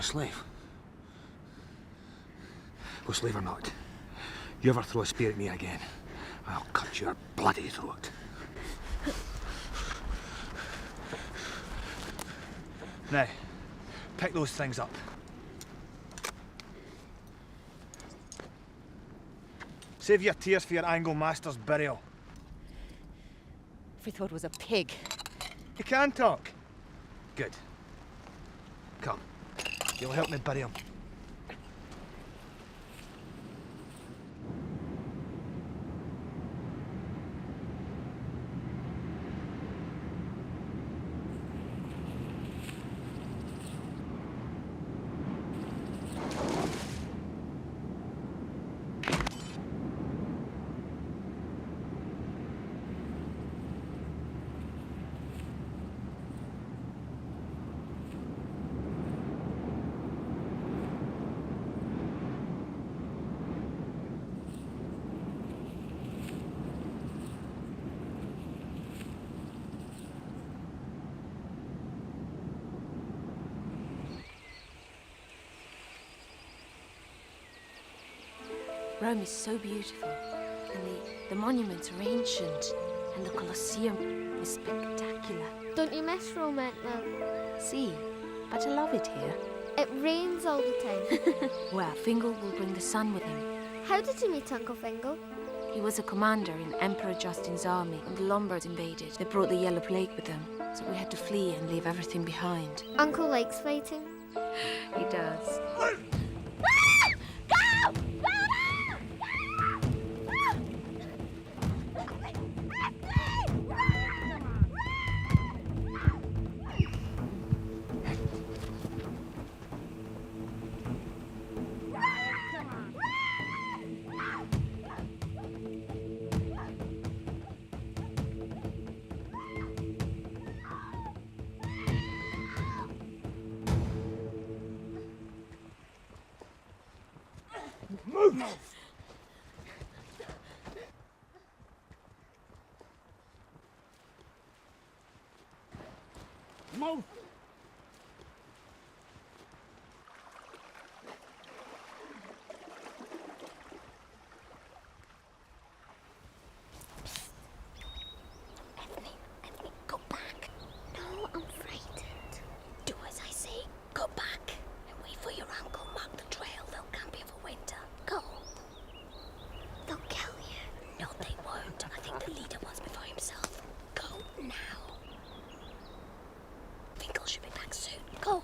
slave. Well, slave or not, you ever throw a spear at me again, I'll cut your bloody throat. Now, pick those things up. Save your tears for your Anglo master's burial. If we thought it was a pig. You can talk. Good. Come. You'll help me bury him. Rome is so beautiful, and the monuments are ancient, and the Colosseum is spectacular. Don't you miss Rome, love? See, but I love it here. It rains all the time. Well, Fingal will bring the sun with him. How did you meet Uncle Fingal? He was a commander in Emperor Justin's army when the Lombards invaded. They brought the Yellow Plague with them, so we had to flee and leave everything behind. Uncle likes fighting. He does. Move! Move! Anthony, go back. No, I'm frightened. Do as I say. Go back and wait for your uncle. Mark the trail. They'll camp here for winter. Go. They'll kill you. No, they won't. I think the leader wants me for himself. Go now. Fingal should be back soon. Go.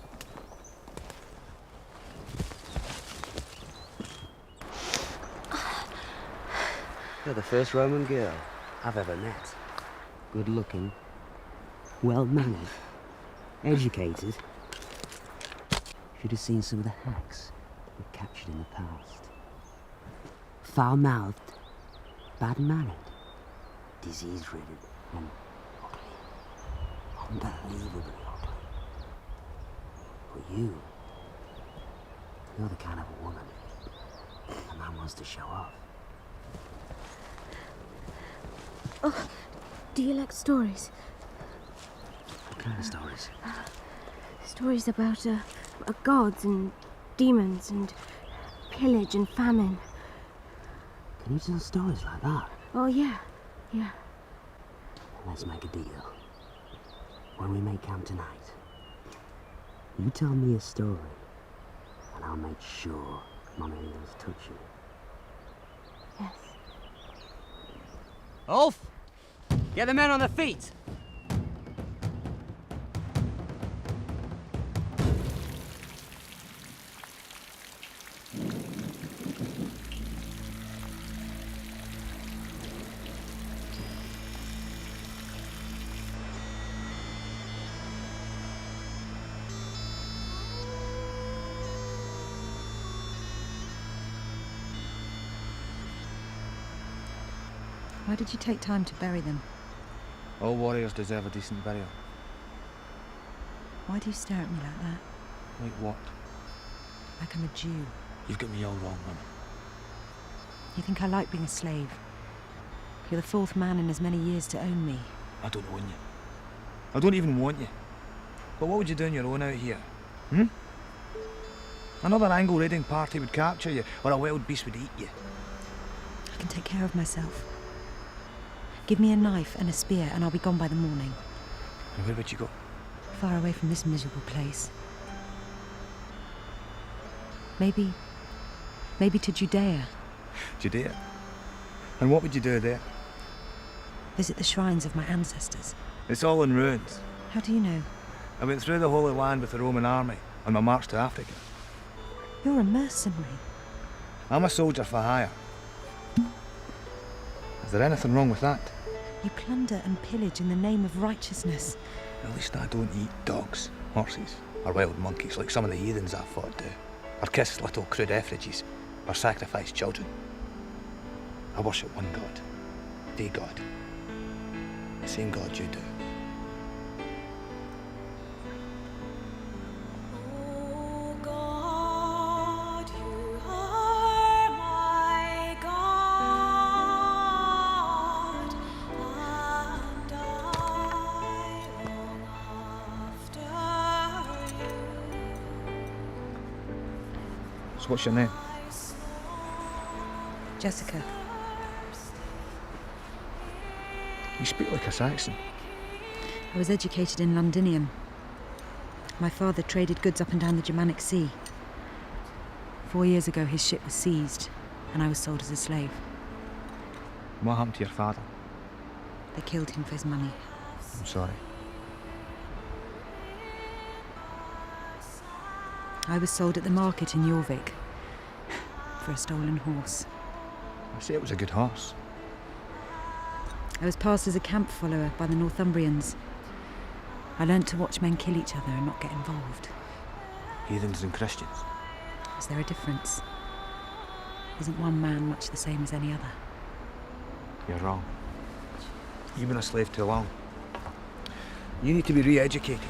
You're the first Roman girl I've ever met. Good looking, well mannered, educated. Should have seen some of the hacks we captured in the past. Foul mouthed, bad mannered, disease ridden, and ugly. Unbelievably ugly. But you're the kind of a woman a man wants to show off. Oh, do you like stories? What kind of stories? Stories about gods and demons and pillage and famine. Can you tell stories like that? Oh, yeah. Let's make a deal. When we make camp tonight, you tell me a story, and I'll make sure Mama doesn't touch you. Yes. Ulf! Get the men on their feet! Why did you take time to bury them? All warriors deserve a decent burial. Why do you stare at me like that? Like what? Like I'm a Jew. You've got me all wrong, woman. You think I like being a slave? You're the fourth man in as many years to own me. I don't own you. I don't even want you. But what would you do on your own out here? Hmm? Another Anglo raiding party would capture you, or a wild beast would eat you. I can take care of myself. Give me a knife and a spear and I'll be gone by the morning. And where would you go? Far away from this miserable place. Maybe to Judea. Judea? And what would you do there? Visit the shrines of my ancestors. It's all in ruins. How do you know? I went through the Holy Land with the Roman army on my march to Africa. You're a mercenary. I'm a soldier for hire. Is there anything wrong with that? You plunder and pillage in the name of righteousness. At least I don't eat dogs, horses, or wild monkeys like some of the heathens I've fought do, or kiss little crude effigies, or sacrifice children. I worship one God, the God. The same God you do. Oh God, you are my God, and I long after you. So what's your name? Jessica. You speak like a Saxon. I was educated in Londinium. My father traded goods up and down the Germanic Sea. 4 years ago, his ship was seized, and I was sold as a slave. What happened to your father? They killed him for his money. I'm sorry. I was sold at the market in Jorvik for a stolen horse. I say it was a good horse. I was passed as a camp follower by the Northumbrians. I learnt to watch men kill each other and not get involved. Heathens and Christians. Is there a difference? Isn't one man much the same as any other? You're wrong. You've been a slave too long. You need to be re-educated.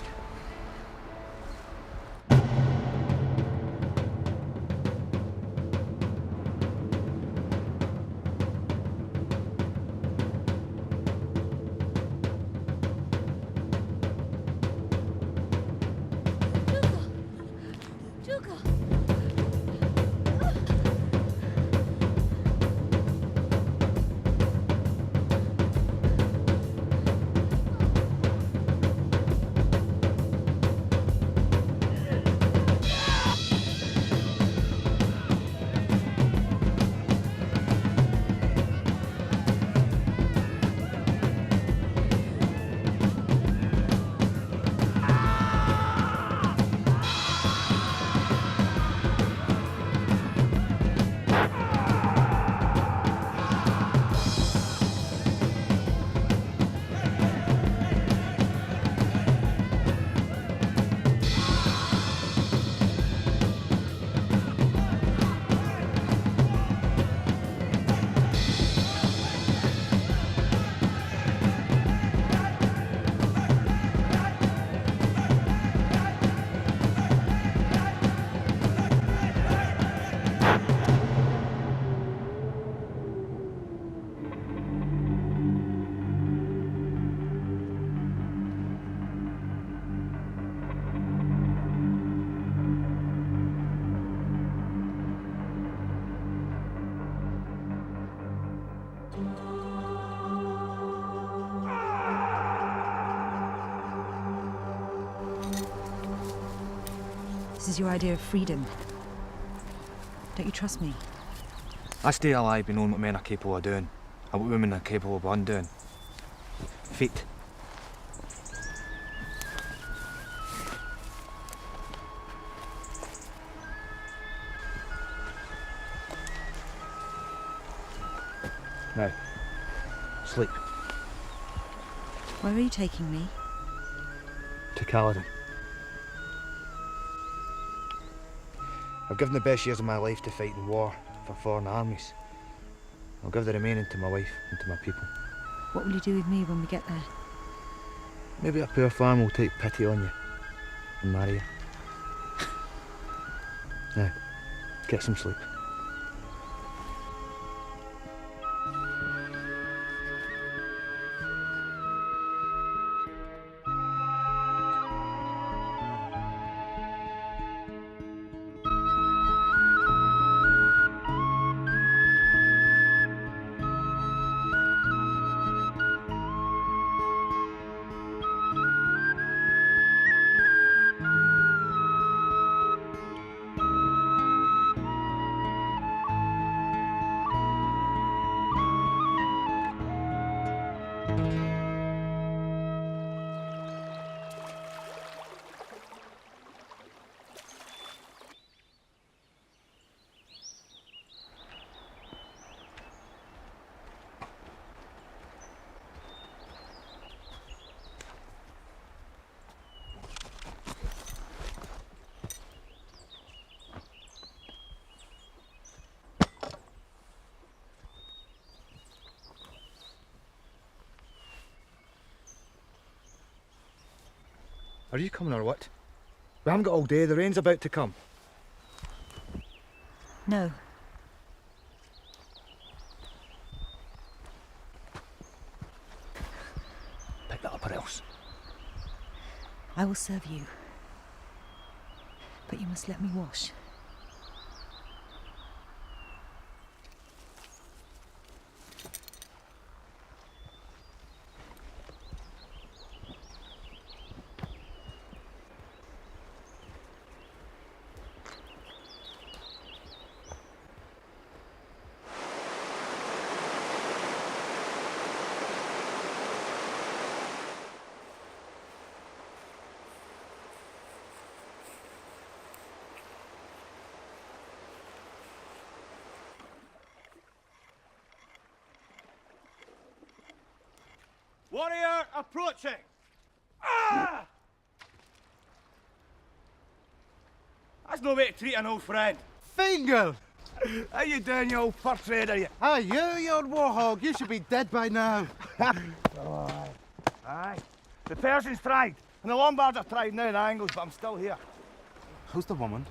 This is your idea of freedom. Don't you trust me? I stay alive by knowing what men are capable of doing, and what women are capable of undoing. Feet. Now, sleep. Where are you taking me? To Caledon. I've given the best years of my life to fighting war for foreign armies. I'll give the remaining to my wife and to my people. What will you do with me when we get there? Maybe a poor farmer will take pity on you and marry you. Now, get some sleep. Are you coming or what? We haven't got all day. The rain's about to come. No. Pick that up or else. I will serve you. But you must let me wash. Warrior approaching! Ah! That's no way to treat an old friend. Fingal! How you doing, you old fur trader, you? Hi, you old warhog. You should be dead by now. Aye. The Persians tried, and the Lombards have tried now in angles, but I'm still here. Who's the woman?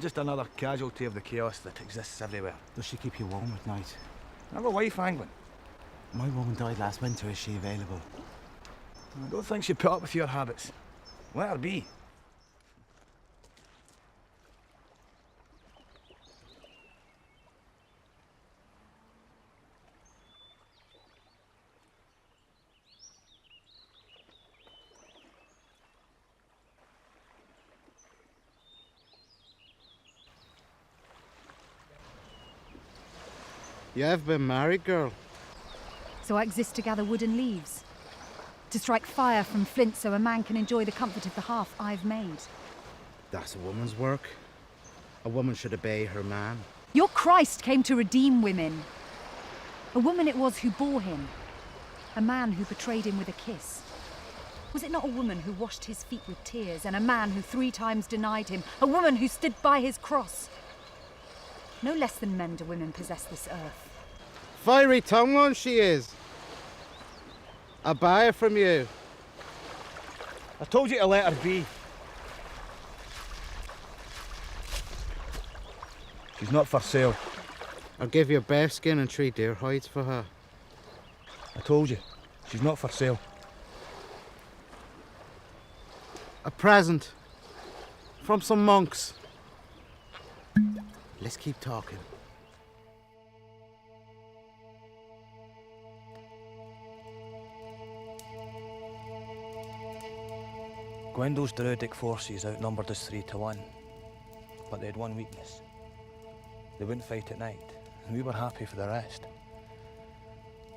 Just another casualty of the chaos that exists everywhere. Does she keep you warm at night? I have a wife, Anglin. My woman died last winter. Is she available? I don't think she'd put up with your habits. Let her be. You have been married, girl. So I exist to gather wood and leaves. To strike fire from flint so a man can enjoy the comfort of the hearth I've made. That's a woman's work. A woman should obey her man. Your Christ came to redeem women. A woman it was who bore him. A man who betrayed him with a kiss. Was it not a woman who washed his feet with tears, and a man who 3 times denied him? A woman who stood by his cross? No less than men do women possess this earth. Fiery tongue one she is. I buy it from you. I told you to let her be. She's not for sale. I'll give you bear skin and 3 deer hides for her. I told you, she's not for sale. A present. From some monks. Let's keep talking. Gwendole's druidic forces outnumbered us 3 to 1, but they had one weakness. They wouldn't fight at night, and we were happy for the rest.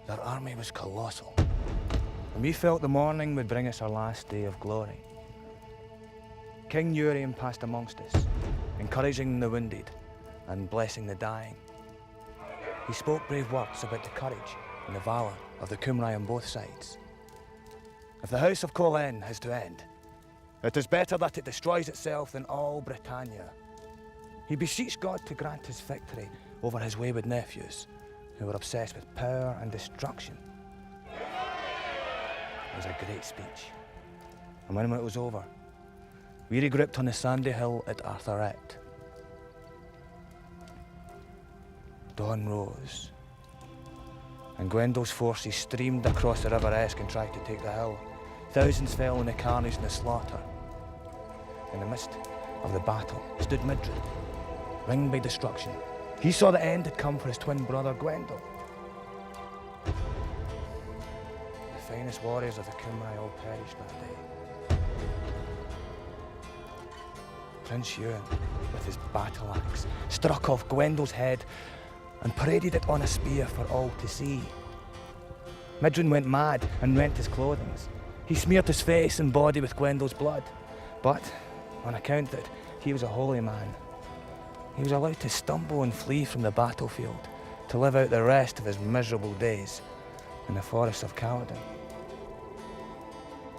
Their army was colossal, and we felt the morning would bring us our last day of glory. King Uriam passed amongst us, encouraging the wounded and blessing the dying. He spoke brave words about the courage and the valour of the Cymry on both sides. If the House of Colen has to end, it is better that it destroys itself than all Britannia. He beseeched God to grant his victory over his wayward nephews, who were obsessed with power and destruction. It was a great speech. And when it was over, we regrouped on the sandy hill at Arthuret. Dawn rose, and Gwendole's forces streamed across the River Esk and tried to take the hill. Thousands fell in the carnage and the slaughter. In the midst of the battle stood Midred, ringed by destruction. He saw the end had come for his twin brother Gwendol. The finest warriors of the Cymry all perished that day. Prince Ewan, with his battle axe, struck off Gwendol's head and paraded it on a spear for all to see. Midrin went mad and rent his clothing. He smeared his face and body with Gwendol's blood, but on account that he was a holy man, he was allowed to stumble and flee from the battlefield to live out the rest of his miserable days in the forests of Caledon.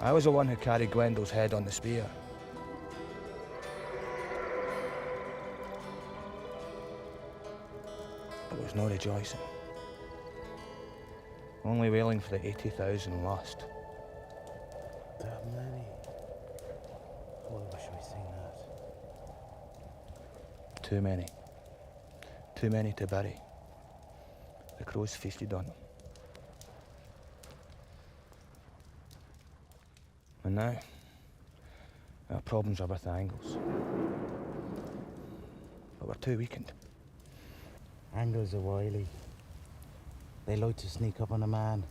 I was the one who carried Gwendol's head on the spear. But there was no rejoicing, only wailing for the 80,000 lost. that many. Oh, I wish I'd seen that. Too many. Too many to bury. The crows feasted on them. And now, our problems are with the Angles. But we're too weakened. Angles are wily. They like to sneak up on a man.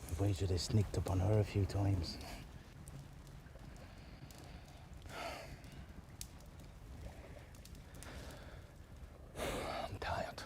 I wager they sneaked up on her a few times. I'm tired.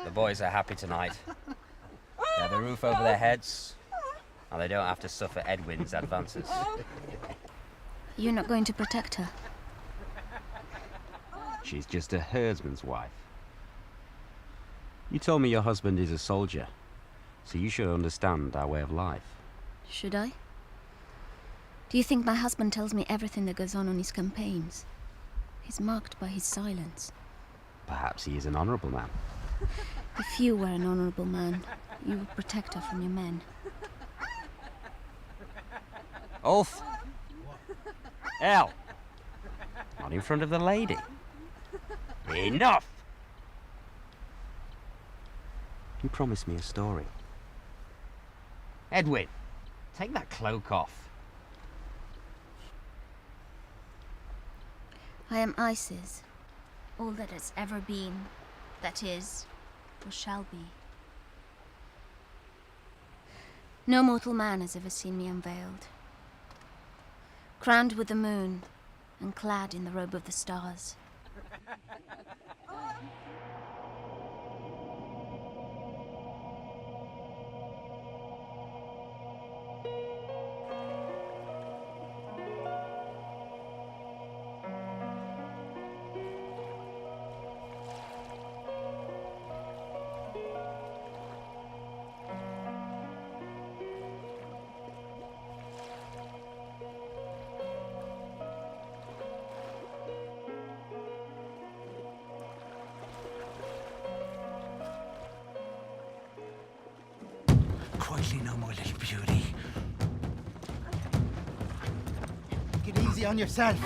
The boys are happy tonight. They have a roof over their heads, and they don't have to suffer Edwin's advances. You're not going to protect her? She's just a herdsman's wife. You told me your husband is a soldier, so you should understand our way of life. Should I? Do you think my husband tells me everything that goes on his campaigns? He's marked by his silence. Perhaps he is an honourable man. If you were an honourable man, you would protect her from your men. Ulf! El! Not in front of the lady. Enough! You promised me a story. Edwin, take that cloak off. I am Isis, all that has ever been, that is, or shall be. No mortal man has ever seen me unveiled, crowned with the moon and clad in the robe of the stars. Quietly now, my little beauty. Get easy on yourself.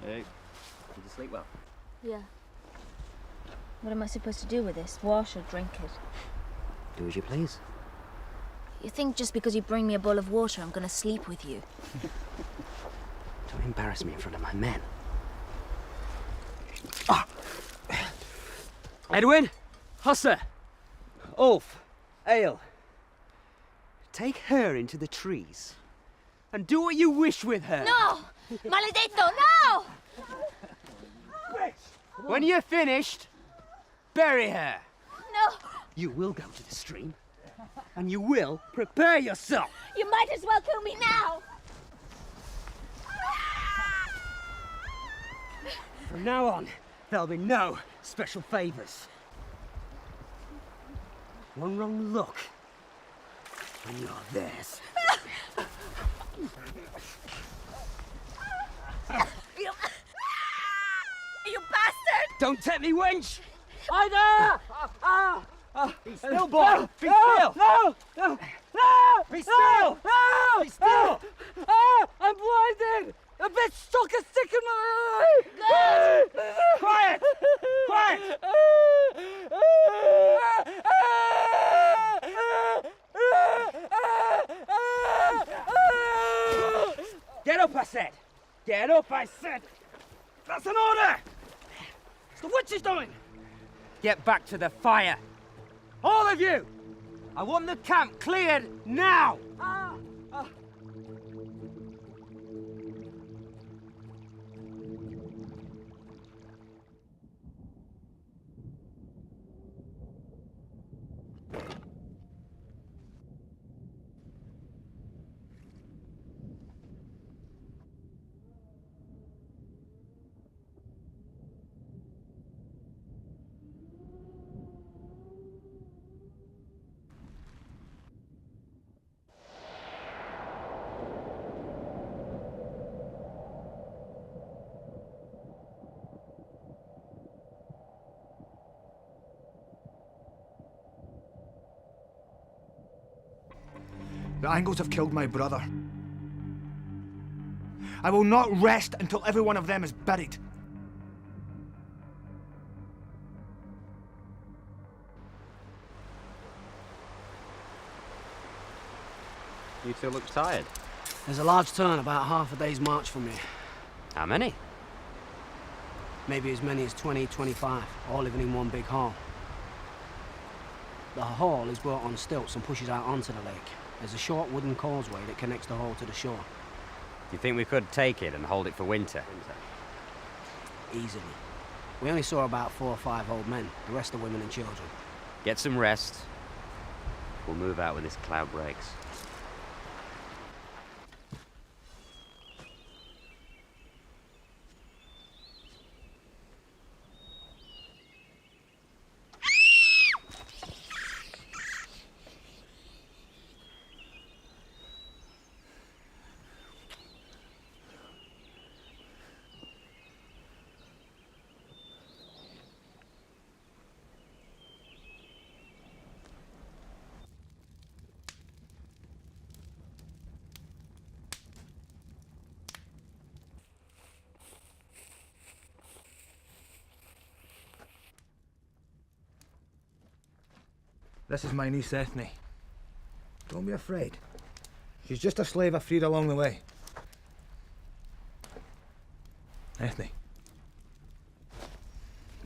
Hey, did you sleep well? Yeah. What am I supposed to do with this? Wash or drink it? Do as you please. You think just because you bring me a bowl of water, I'm gonna sleep with you? Don't embarrass me in front of my men. Edwin! Hussar! Ulf, Ale, take her into the trees and do what you wish with her. No! Maledetto, no! When you're finished, bury her. No! You will go to the stream, and you will prepare yourself. You might as well kill me now! From now on, there'll be no special favors. One wrong look, and you're theirs. You bastard! Don't tempt me, wench! Ida! Be still, boy! Be still! No! No! No! Be still! No! Be still! I'm blinded! A bit stuck a stick in my eye! Quiet! Quiet! Get up, I said! Get up, I said! That's an order! It's the witch is doing! Get back to the fire! All of you! I want the camp cleared now! The Angles have killed my brother. I will not rest until every one of them is buried. You two look tired. There's a large turn about half a day's march from here. How many? Maybe as many as 20, 25, all living in one big hall. The hall is brought on stilts and pushes out onto the lake. There's a short wooden causeway that connects the hall to the shore. Do you think we could take it and hold it for winter? Easily. We only saw about 4 or 5 old men. The rest are women and children. Get some rest. We'll move out when this cloud breaks. This is my niece Ethne. Don't be afraid. She's just a slave I freed along the way. Ethne,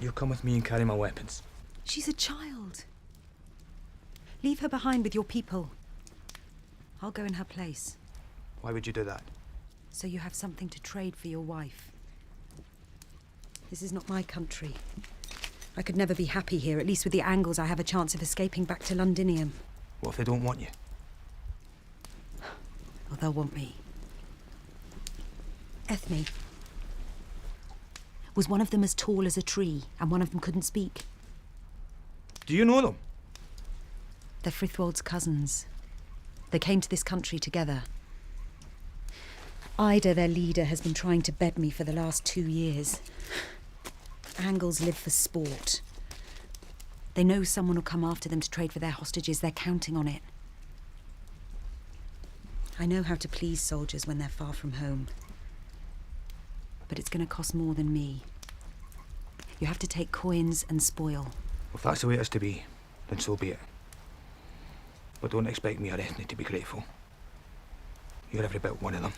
you come with me and carry my weapons. She's a child. Leave her behind with your people. I'll go in her place, Why would you do that? so you have something to trade for your wife. This is not my country. I could never be happy here. At least with the Angles, I have a chance of escaping back to Londinium. What if they don't want you? Well, they'll want me. Ethne. Was one of them as tall as a tree, and one of them couldn't speak? Do you know them? They're Frithwold's cousins. They came to this country together. Ida, their leader, has been trying to bed me for the last 2 years. Angles live for sport. They know someone will come after them to trade for their hostages. They're counting on it. I know how to please soldiers when they're far from home. But it's going to cost more than me. You have to take coins and spoil. Well, if that's the way it is to be, then so be it. But don't expect me or Ethne to be grateful. You're every bit one of them.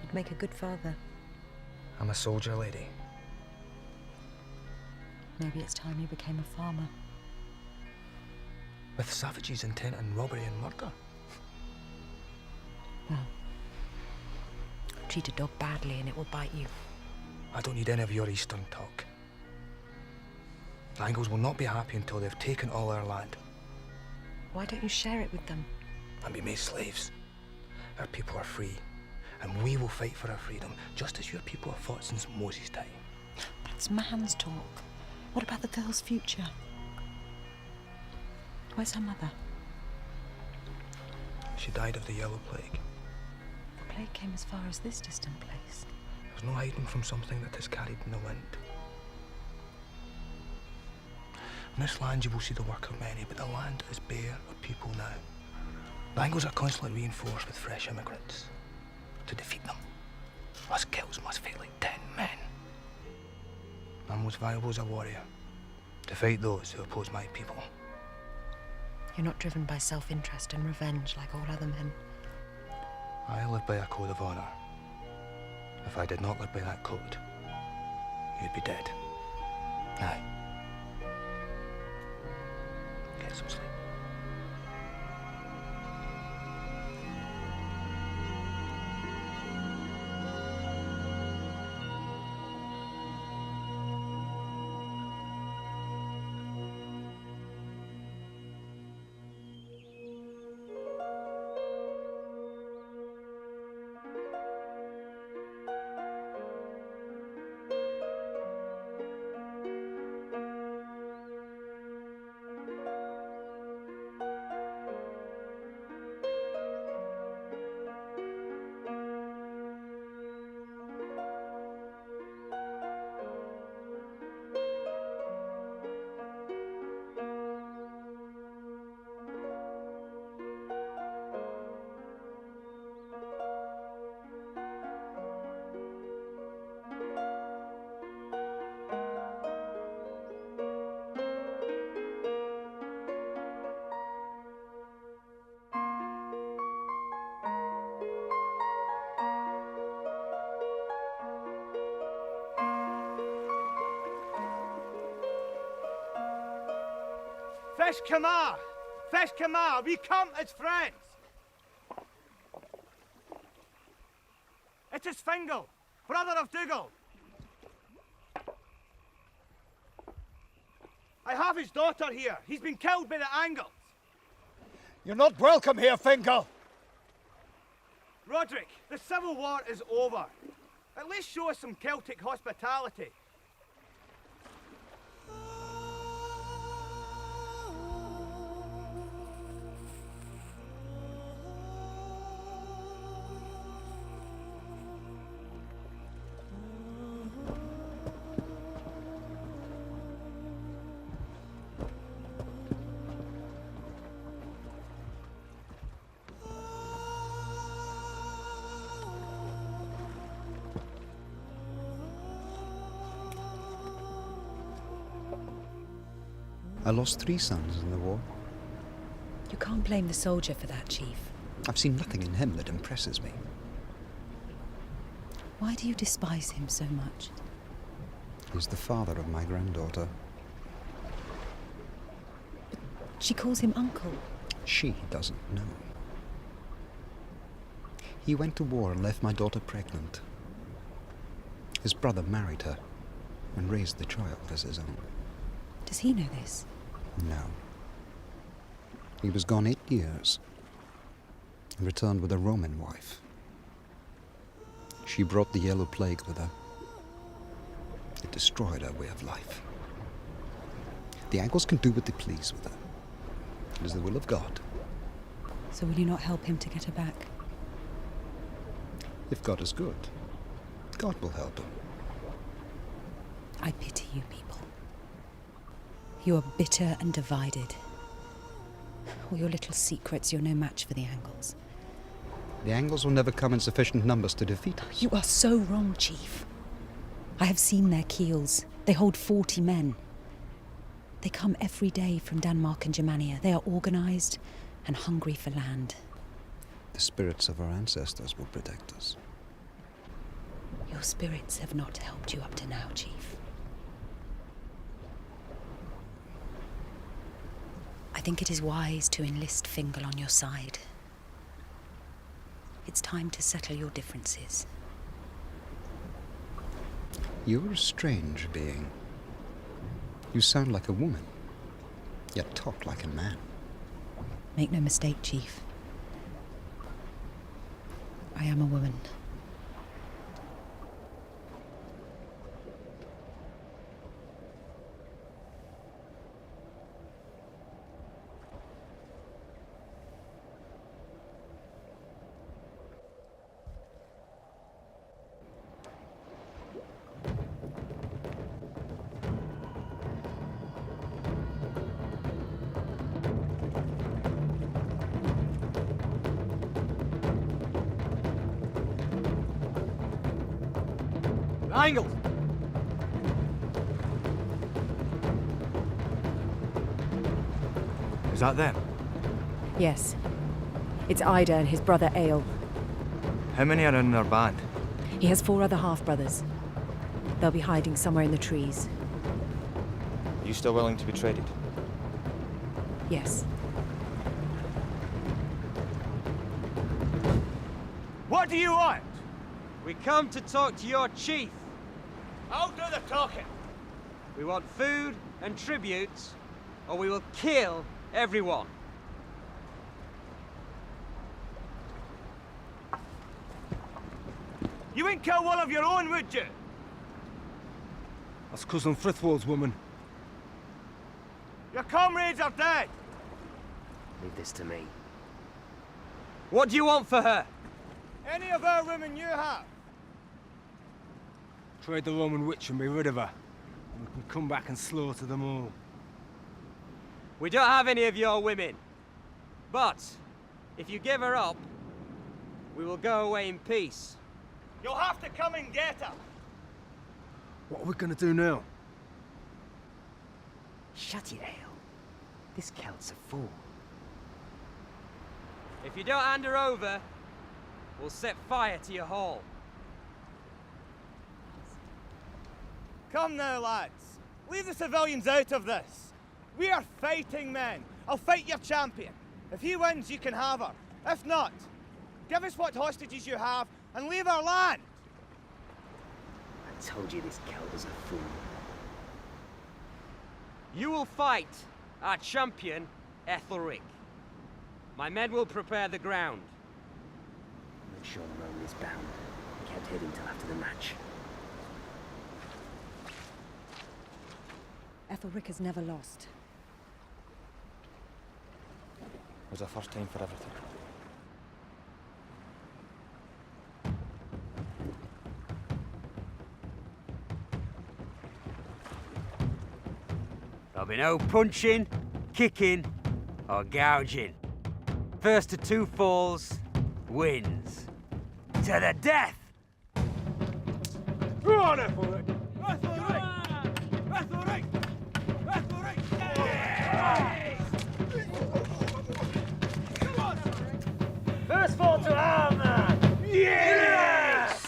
Would make a good father. I'm a soldier, lady. Maybe it's time you became a farmer. With savages intent on robbery and murder. Well, treat a dog badly and it will bite you. I don't need any of your Eastern talk. The Angles will not be happy until they've taken all our land Why don't you share it with them? and be made slaves. Our people are free, and we will fight for our freedom, just as your people have fought since Moses' time. That's man's talk. What about the girl's future? Where's her mother? She died of the yellow plague. The plague came as far as this distant place. There's no hiding from something that is carried in the wind. In this land you will see the work of many, but the land is bare of people now. The Angles are constantly reinforced with fresh immigrants. To defeat them, us kills must fight like 10 men. I'm most valuable as a warrior, to fight those who oppose my people. You're not driven by self-interest and revenge like all other men. I live by a code of honor. If I did not live by that code, you'd be dead. Now, get some sleep. Fish Kamar, we come as friends. It is Fingal, brother of Dougal. I have his daughter here. He's been killed by the Angles. You're not welcome here, Fingal. Roderick, the Civil War is over. At least show us some Celtic hospitality. I lost 3 sons in the war. You can't blame the soldier for that, Chief. I've seen nothing in him that impresses me. Why do you despise him so much? He's the father of my granddaughter. She calls him uncle. She doesn't know. He went to war and left my daughter pregnant. His brother married her and raised the child as his own. Does he know this? No. He was gone 8 years and returned with a Roman wife. She brought the yellow plague with her. It destroyed her way of life. The Angles can do what they please with her. It is the will of God. So will you not help him to get her back? If God is good, God will help him. I pity you people. You are bitter and divided. All your little secrets, you're no match for the Angles. The Angles will never come in sufficient numbers to defeat us. You are so wrong, Chief. I have seen their keels. They hold 40 men. They come every day from Denmark and Germania. They are organised and hungry for land. The spirits of our ancestors will protect us. Your spirits have not helped you up to now, Chief. I think it is wise to enlist Fingal on your side. It's time to settle your differences. You're a strange being. You sound like a woman, yet talk like a man. Make no mistake, Chief. I am a woman. Angles! Is that them? Yes. It's Ida and his brother Ale. How many are in their band? He has 4 other half-brothers. They'll be hiding somewhere in the trees. Are you still willing to be traded? Yes. What do you want? We come to talk to your chief. I'll do the talking. We want food and tributes, or we will kill everyone. You wouldn't kill one of your own, would you? That's Cousin Frithwold's woman. Your comrades are dead. Leave this to me. What do you want for her? Any of our women you have. Trade the Roman witch and be rid of her. And we can come back and slaughter them all. We don't have any of your women. But if you give her up, we will go away in peace. You'll have to come and get her. What are we gonna do now? Shut it, Ale. This Celt's a fool. If you don't hand her over, we'll set fire to your hall. Come now, lads. Leave the civilians out of this. We are fighting men. I'll fight your champion. If he wins, you can have her. If not, give us what hostages you have and leave our land. I told you this Celt was a fool. You will fight our champion, Ethelric. My men will prepare the ground. Make sure the Roman is bound. We can't hit him till after the match. Ethelric has never lost. There's a first time for everything. There'll be no punching, kicking, or gouging. First to 2 falls wins. To the death! Go on, Ethelric! First fall to our man! Yes!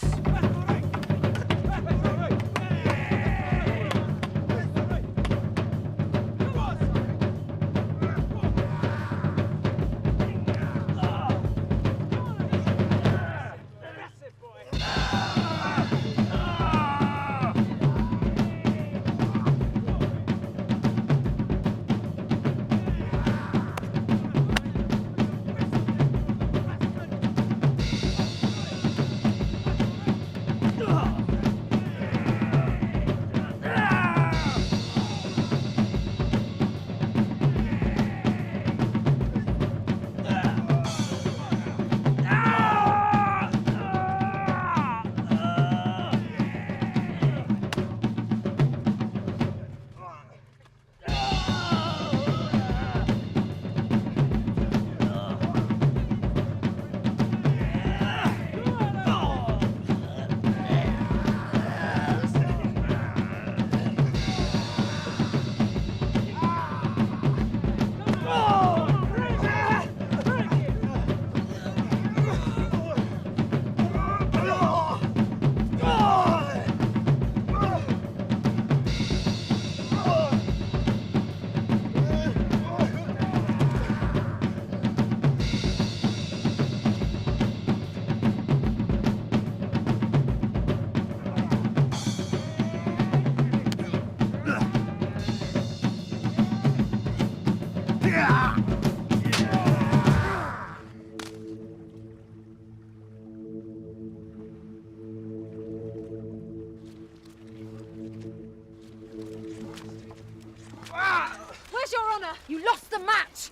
match!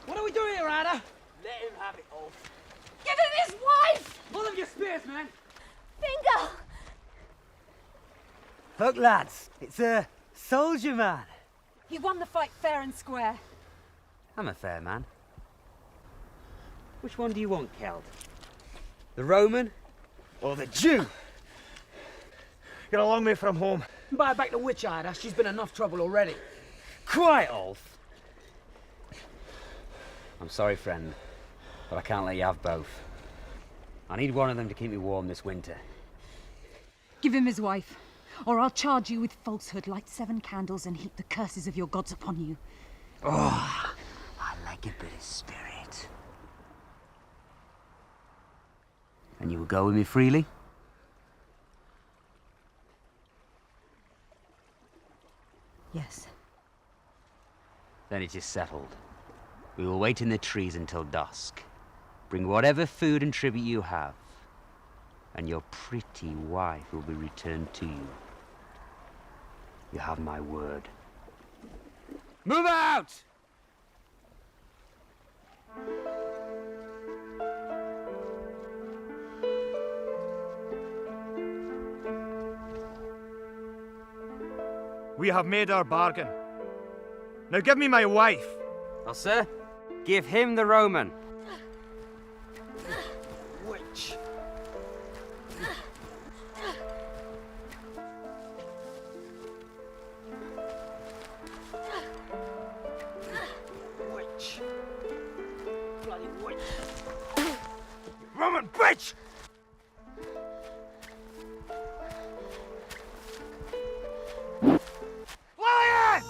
What are we doing here, Ryder? Let him have it, Ulf. Give him his wife! Pull him your spears, man! Fingal! Look, lads, it's a soldier man. He won the fight fair and square. I'm a fair man. Which one do you want, Keld? The Roman or the Jew? You're a long way from home. Buy back the witch, Ida. She's been enough trouble already. Quiet, Ulf. I'm sorry, friend, but I can't let you have both. I need one of them to keep me warm this winter. Give him his wife, or I'll charge you with falsehood, light 7 candles, and heap the curses of your gods upon you. Oh, I like a bit of spirit. And you will go with me freely? Yes. Then it is settled. We will wait in the trees until dusk. Bring whatever food and tribute you have, and your pretty wife will be returned to you. You have my word. Move out! We have made our bargain. Now give me my wife. Well, sir, give him the Roman. Witch. Witch. Bloody witch. Roman bitch! Lillian!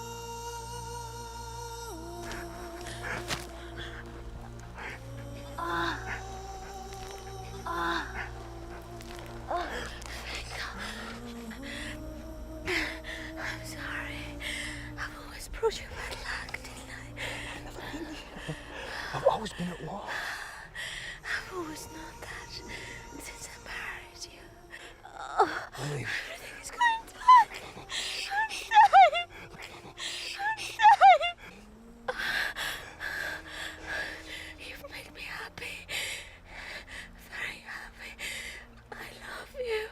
I'm sorry. I've always brought you bad luck, didn't I? I've never been here. I've always been at war. I've always known that since I married you. Oh, Lily. everything is going dark. I'm sorry. I'm sorry. You've made me happy. Very happy. I love you.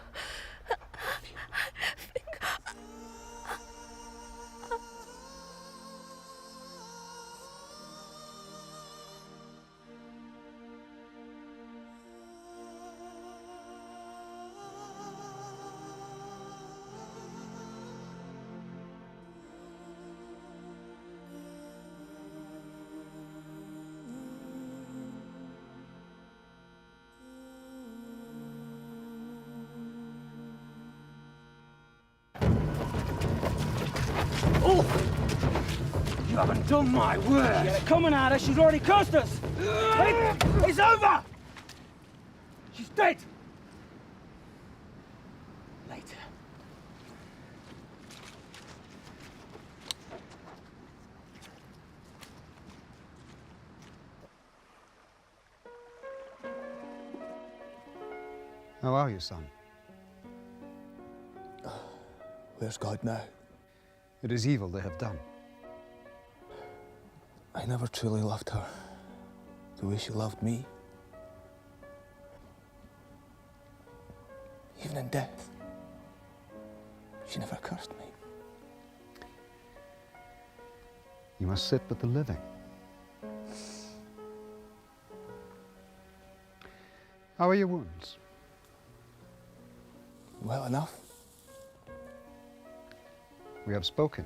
You haven't done my work. Get it coming at her. She's already cursed us. It's over. She's dead. Later. How are you, son? Where's God now? It is evil they have done. I never truly loved her the way she loved me. Even in death, she never cursed me. You must sit with the living. How are your wounds? Well enough. We have spoken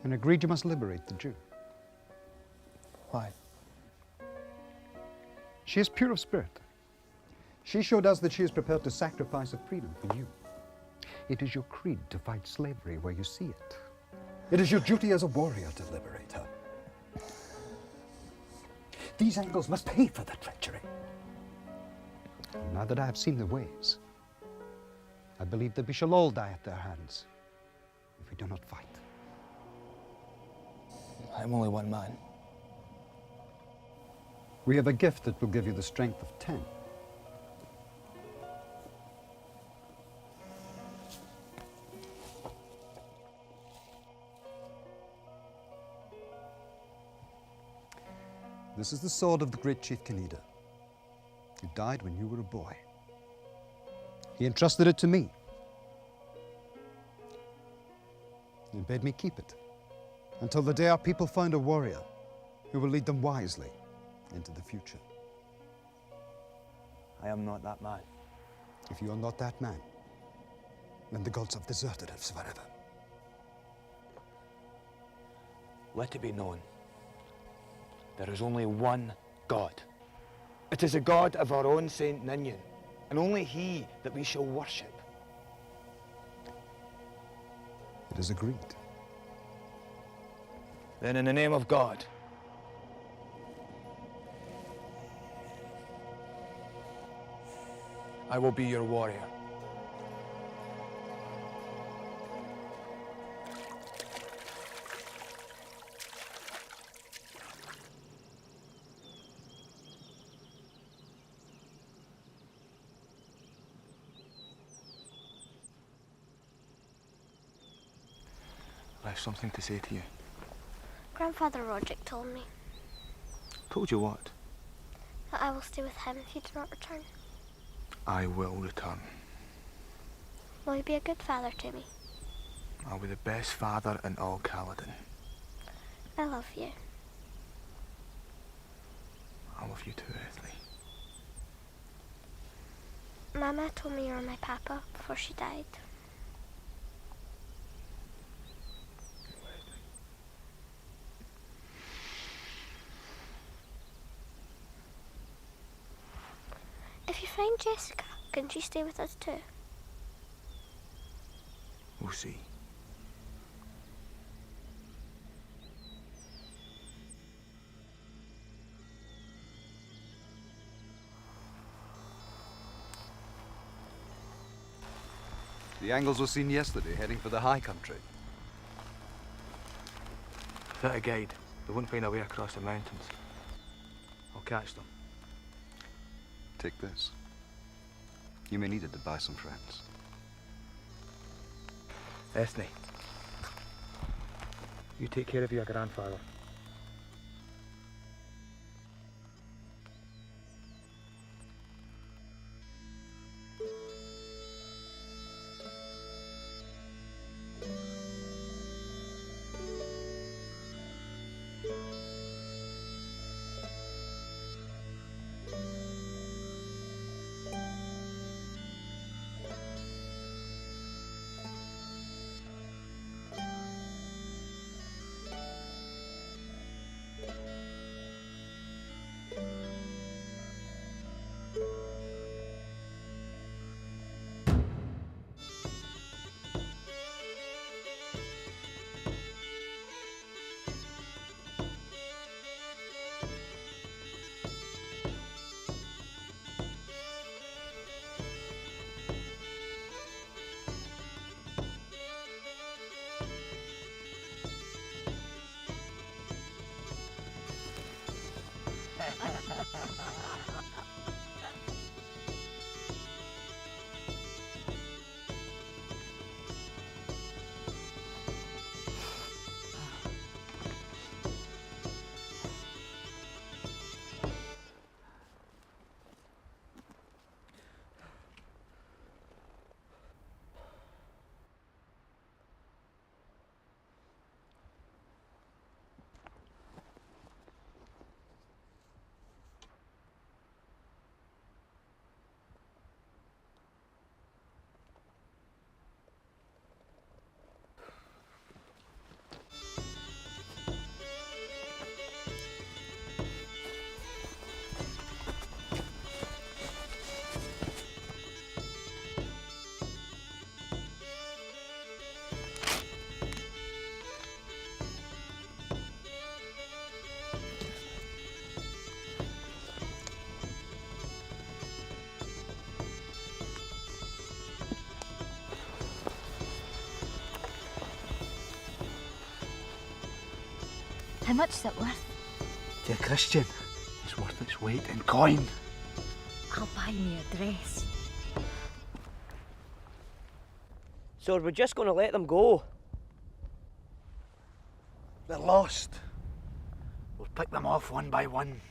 and agreed you must liberate the Jew. Why? She is pure of spirit. She showed us that she is prepared to sacrifice a freedom for you. It is your creed to fight slavery where you see it. It is your duty as a warrior to liberate her. These Angles must pay for the treachery. Now that I have seen their ways, I believe that we shall all die at their hands if we do not fight. I'm only one man. We have a gift that will give you the strength of 10. This is the sword of the great chief Kaneda, who died when you were a boy. He entrusted it to me. He bade me keep it until the day our people find a warrior who will lead them wisely into the future. I am not that man. If you are not that man, then the gods have deserted us forever. Let it be known, there is only one God. It is the God of our own Saint Ninian, and only he that we shall worship. It is agreed. Then in the name of God, I will be your warrior. I have something to say to you. Grandfather Roderick told me Told you what? that I will stay with him if you do not return. I will return. Will you be a good father to me? I'll be the best father in all Caledon. I love you. I love you too, Ethel. Mama told me you were my papa before she died. If you find Jessica, can she stay with us too? We'll see. The Angles were seen yesterday, heading for the high country. Without a guide, they won't find a way across the mountains. I'll catch them. Take this. You may need it to buy some friends. Ethne, you take care of your grandfather. How much is it worth? To a Christian, it's worth its weight in coin. I'll buy me a dress. So we're just going to let them go? They're lost. We're Pick them off one by one.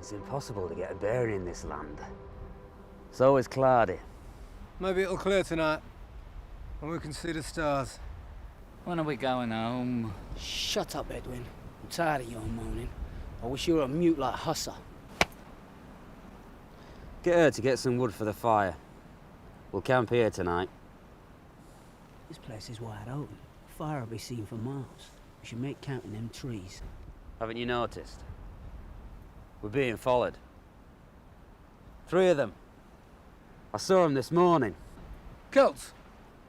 It's impossible to get a bearing in this land. It's always cloudy. Maybe it'll clear tonight, and we can see the stars. When are we going home? Shut up, Edwin. I'm tired of your moaning. I wish you were a mute like Hussar. Get her to get some wood for the fire. We'll camp here tonight. This place is wide open. Fire will be seen for miles. We should make count in them trees. Haven't you noticed? We're being followed. 3 of them. I saw them this morning. Kilts?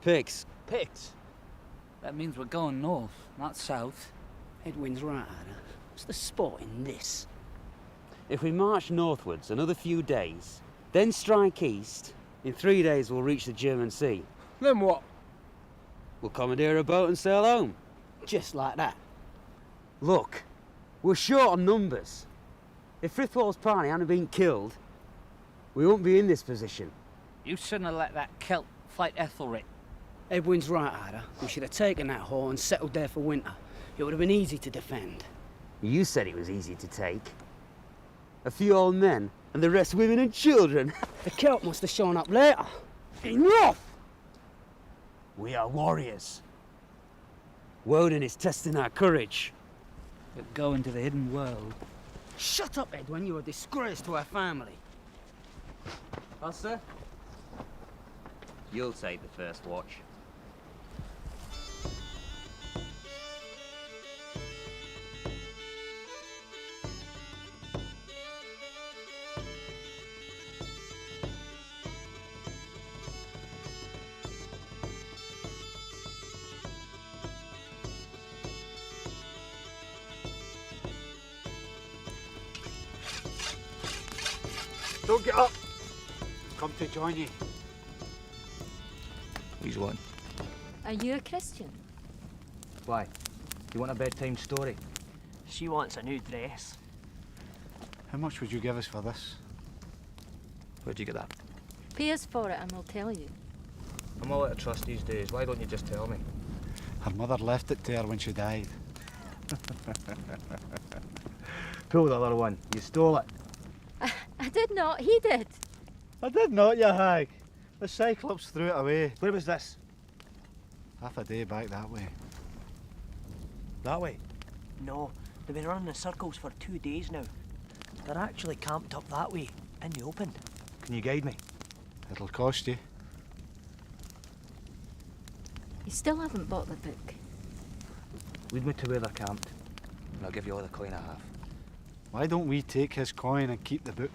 Pigs. Pigs? That means we're going north, not south. Edwin's right, Ada. What's the sport in this? If we march northwards another few days, then strike east, in 3 days we'll reach the German Sea. Then what? We'll commandeer a boat and sail home. Just like that. Look, we're short on numbers. If Frithwald's party hadn't been killed, we wouldn't be in this position. You shouldn't have let that Celt fight Ethelred. Edwin's right, Ada. We should have taken that hall and settled there for winter. It would have been easy to defend. You said it was easy to take. A few old men, and the rest women and children. The Celt must have shown up later. Enough! We are warriors. Woden is testing our courage. We're going to the hidden world. Shut up, Edwin. You're a disgrace to our family. Sir? You'll take the first watch. Don't get up. We've come to join you. He's one. Are you a Christian? Why? Do you want a bedtime story? She wants a new dress. How much would you give us for this? Where'd you get that? Pay us for it and we'll tell you. I'm all out of trust these days. Why don't you just tell me? Her mother left it to her when she died. Pull the other one. You stole it. I did not, he did. I did not, you hag. The Cyclops threw it away. Where was this? Half a day back that way. That way? No, they've been running in circles for 2 days now. They're actually camped up that way, in the open. Can you guide me? It'll cost you. You still haven't bought the book. Lead me to where they're camped, and I'll give you all the coin I have. Why don't we take his coin and keep the book?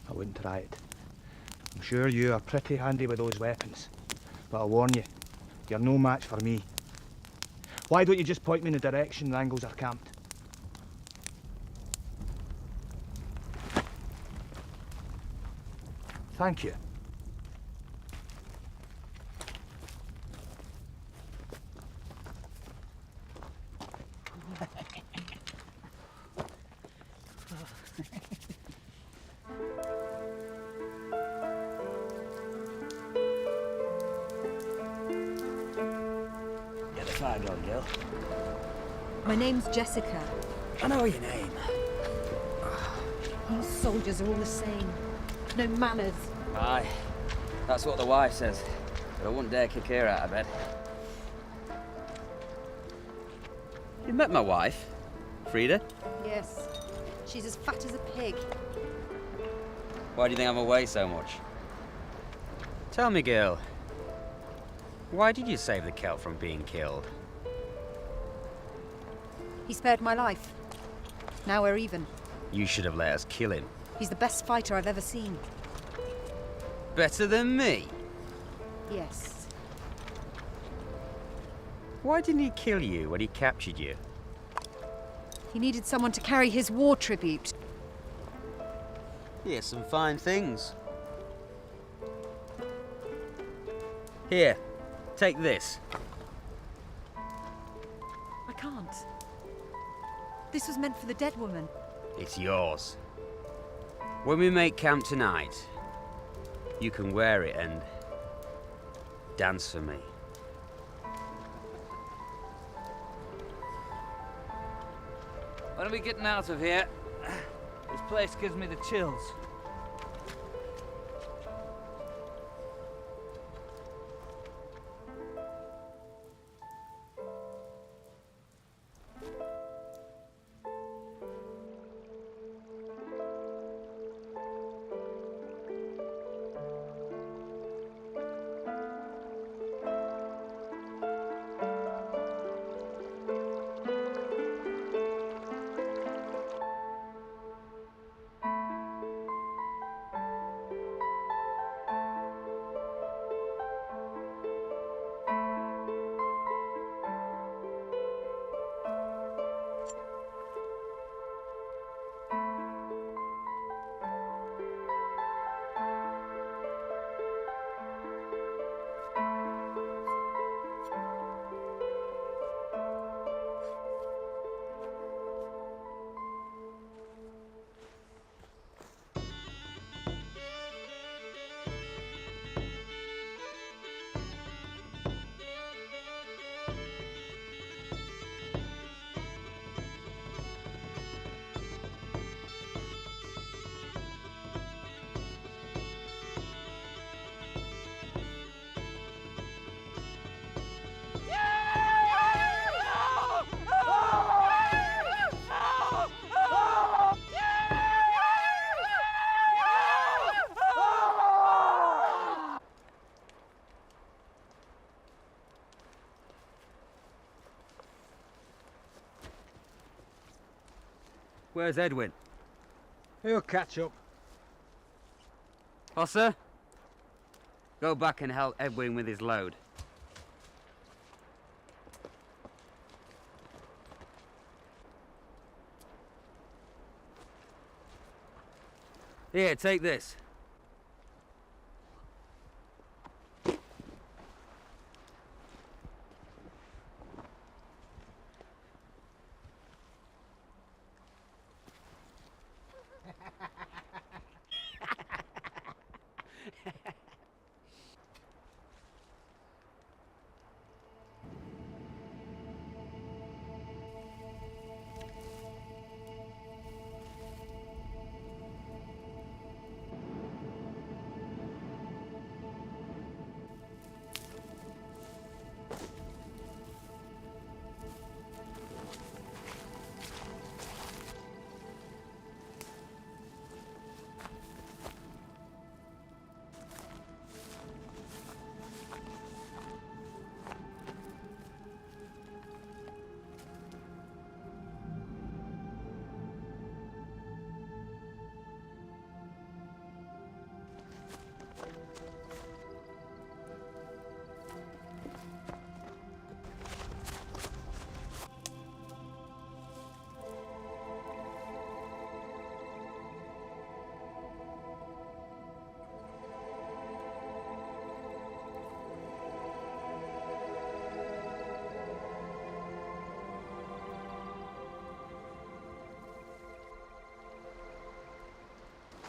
I wouldn't try it. I'm sure you are pretty handy with those weapons, but I'll warn you, you're no match for me. Why don't you just point me in the direction the Angles are camped? Thank you. Get the fire going, girl. My name's Jessica. I know your name. You soldiers are all the same. No manners. Aye, that's what the wife says, but I wouldn't dare kick her out of bed. You met my wife, Frida? Yes. She's as fat as a pig. Why do you think I'm away so much? Tell me, girl, why did you save the Celt from being killed? He spared my life. Now we're even. You should have let us kill him. He's the best fighter I've ever seen. Better than me? Yes. Why didn't he kill you when he captured you? He needed someone to carry his war tribute. Here's some fine things. Here, take this. I can't. This was meant for the dead woman. It's yours. When we make camp tonight, you can wear it and dance for me. When are we getting out of here? This place gives me the chills. Where's Edwin? He'll catch up. Hosser? Go back and help Edwin with his load. Here, take this.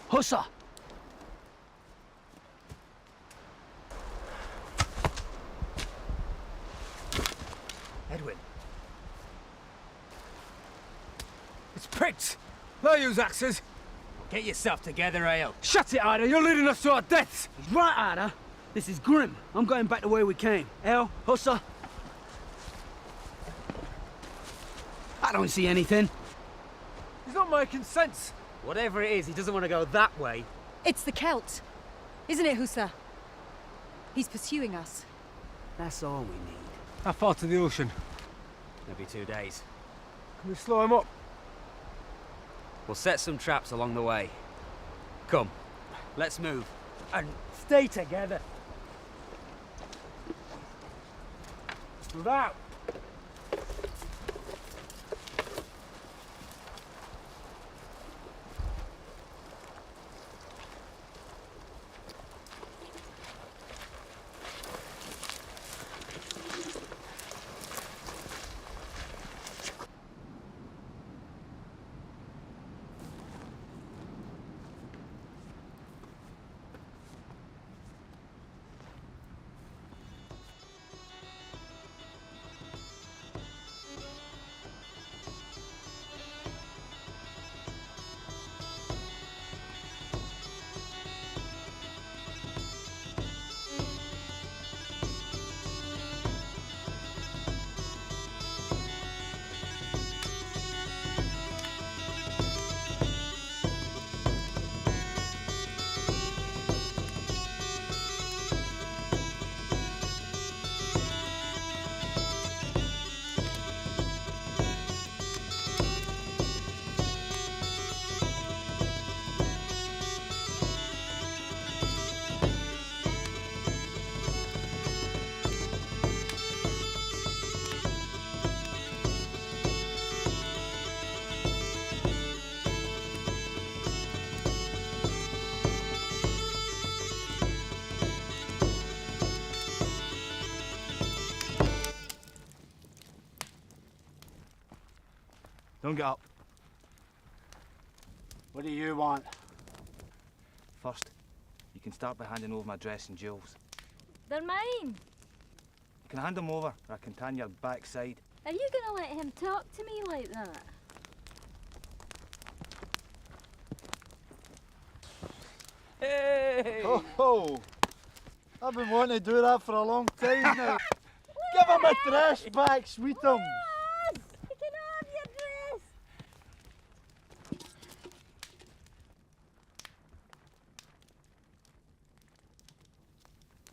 Hussa! Edwin. It's pricked! They'll use axes. Get yourself together, Ale. Shut it, Ida! You're leading us to our deaths! He's right, Ida. This is grim. I'm going back the way we came. El, Hussa. I don't see anything. He's not making sense. Whatever it is, he doesn't want to go that way. It's the Celt. Isn't it, Hussa? He's pursuing us. That's all we need. How far to the ocean? Maybe 2 days. Can we slow him up? We'll set some traps along the way. Come, let's move. And stay together. Move out. Don't get up. What do you want? First, you can start by handing over my dress and jewels. They're mine. You can hand them over, or I can tan your backside. Are you gonna let him talk to me like that? Hey! Ho ho! I've been wanting to do that for a long time now. Give him a dress back, sweetums! Yes! You can have your dress!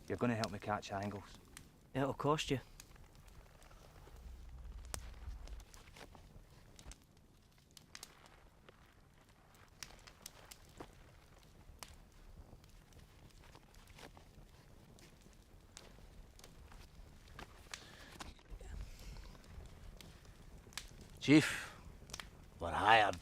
You're going to help me catch angles. It'll cost you. Chief, we're hired.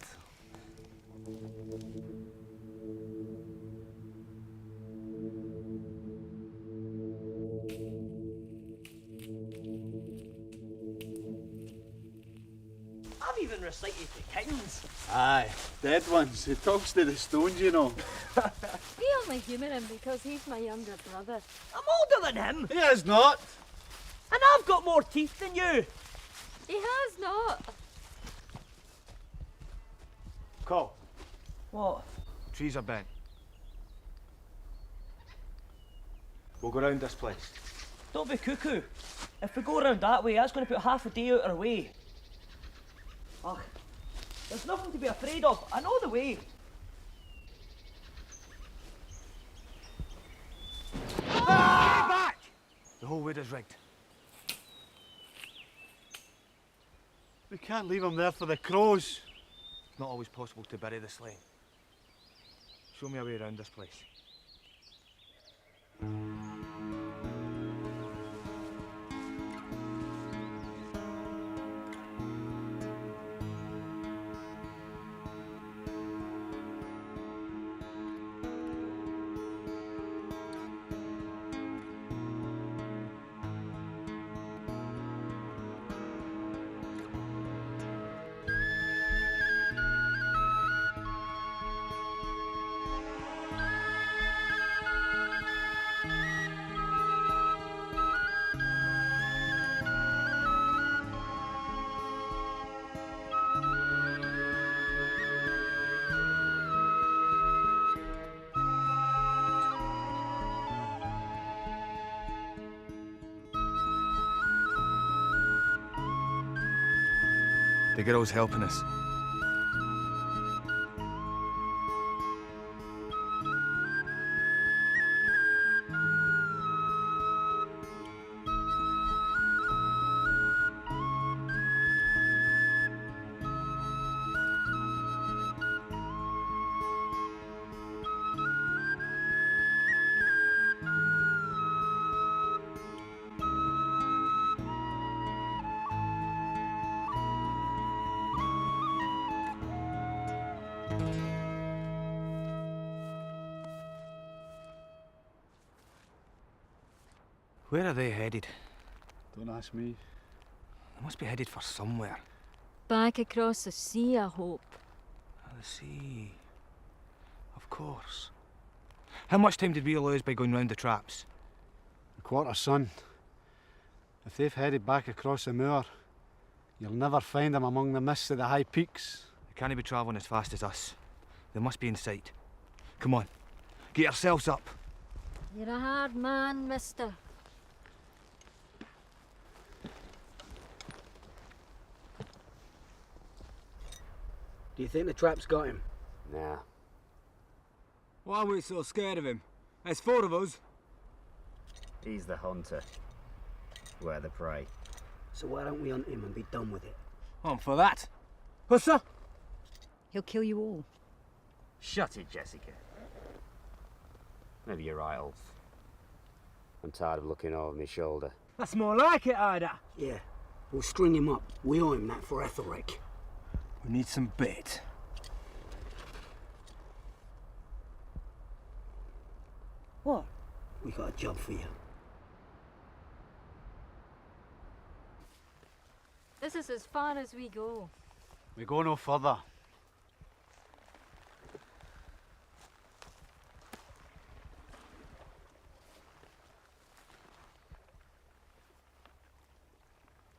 I've even recited the kings. Aye, dead ones. He talks to the stones, you know. We only humour him because he's my younger brother. I'm older than him. He is not. And I've got more teeth than you. He has not. Call. What? Trees are bent. We'll go round this place. Don't be cuckoo. If we go round that way, that's going to put half a day out our way. Ugh, there's nothing to be afraid of. I know the way. Get back! The whole wood is rigged. We can't leave him there for the crows. It's not always possible to bury the slain. Show me a way around this place. The girl's helping us. Where are they headed? Don't ask me. They must be headed for somewhere. Back across the sea, I hope. The sea. Of course. How much time did we lose by going round the traps? A quarter, son. If they've headed back across the moor, you'll never find them among the mists of the high peaks. They can't be travelling as fast as us. They must be in sight. Come on, get yourselves up. You're a hard man, mister. Do you think the trap's got him? Nah. Why are we so scared of him? There's 4 of us. He's the hunter. We're the prey. So why don't we hunt him and be done with it? I'm for that. Hussa! He'll kill you all. Shut it, Jessica. Maybe you're right, Ulf. I'm tired of looking over my shoulder. That's more like it, Ida. Yeah, we'll string him up. We owe him that for Ethelric. We need some bait. What? We got a job for you. This is as far as we go. We go no further.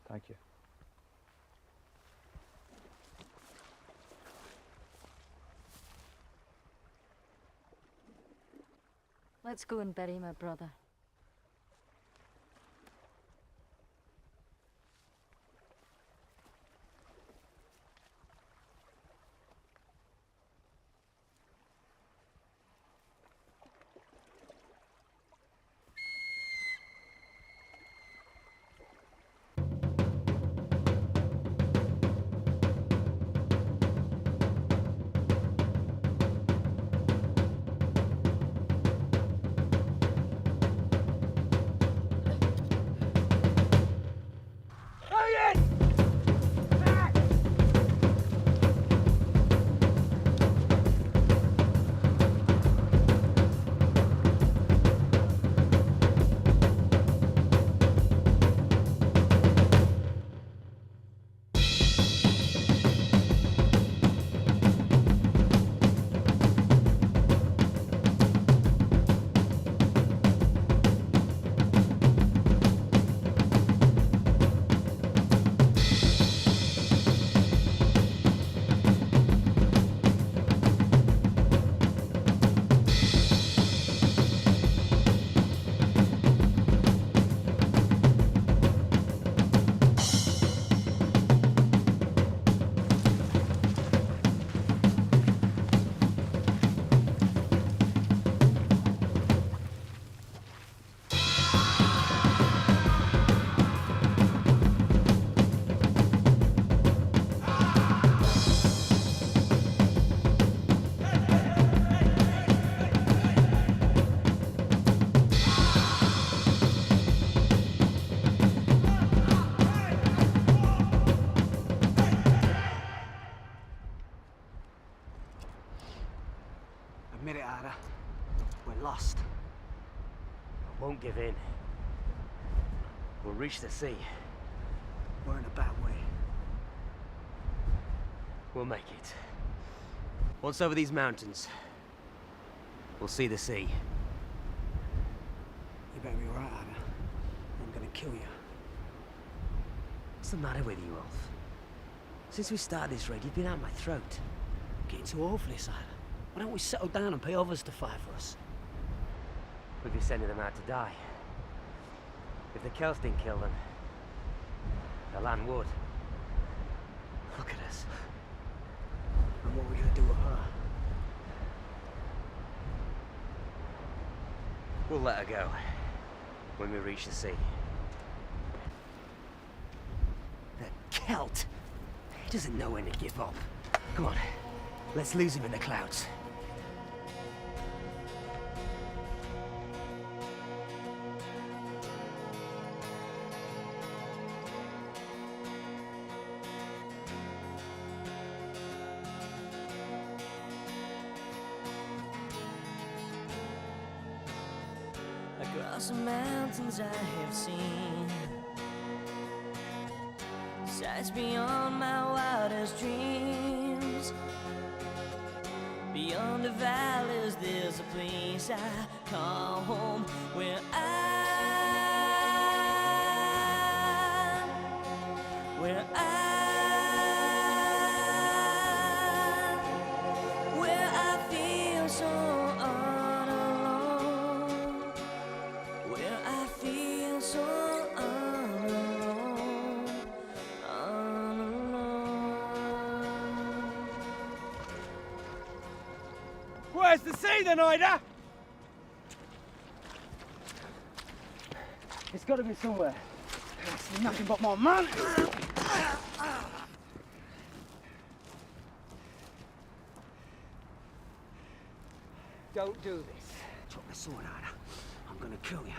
Thank you. Let's go and bury my brother. Admit it, Ada. We're lost. I won't give in. We'll reach the sea. We're in a bad way. We'll make it. Once over these mountains, we'll see the sea. You better be right, Ada. I'm gonna kill you. What's the matter with you, Ulf? Since we started this raid, you've been at my throat. Getting too old for this, Ada. Why don't we settle down and pay others to fight for us? We'd be sending them out to die. If the Celts didn't kill them, the land would. Look at us. And what are we gonna do with her? We'll let her go when we reach the sea. The Celt! He doesn't know when to give up. Come on, let's lose him in the clouds. Across the mountains I have seen sights beyond my wildest dreams. Beyond the valleys there's a place I call home, where I feel so unalone, where I feel so unalone, unalone. Where's the sea then, Ida? It's gotta be somewhere. It's nothing but more man. Don't do this. Drop the sword, Ada. I'm gonna kill you.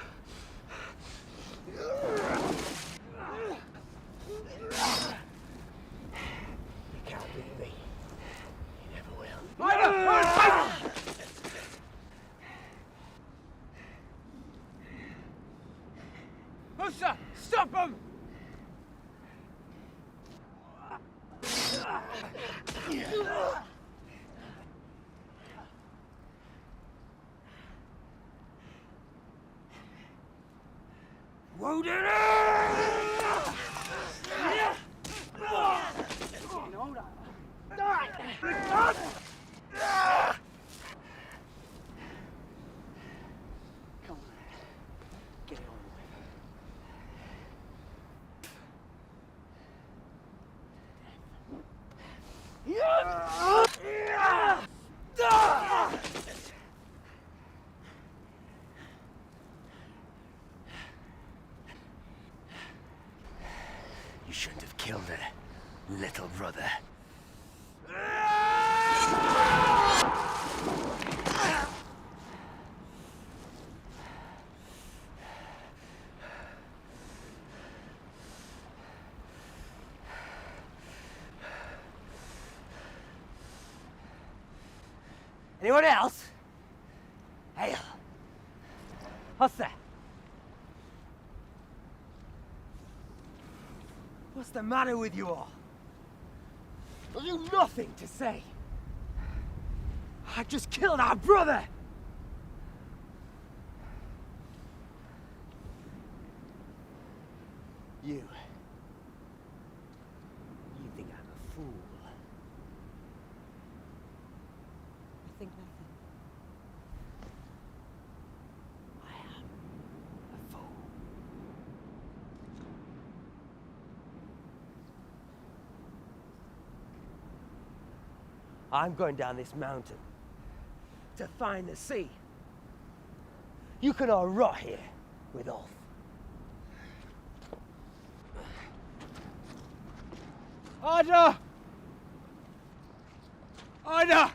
You can't beat me. You never will. Ida! Musa, stop him! Woden! You shouldn't have killed her, little brother. Anyone else? Hail. What's that? What's the matter with you all? Have you nothing to say? I just killed our brother! You think I'm a fool? I think nothing. I'm going down this mountain to find the sea. You can all rot here with Ulf. Ida! Ida!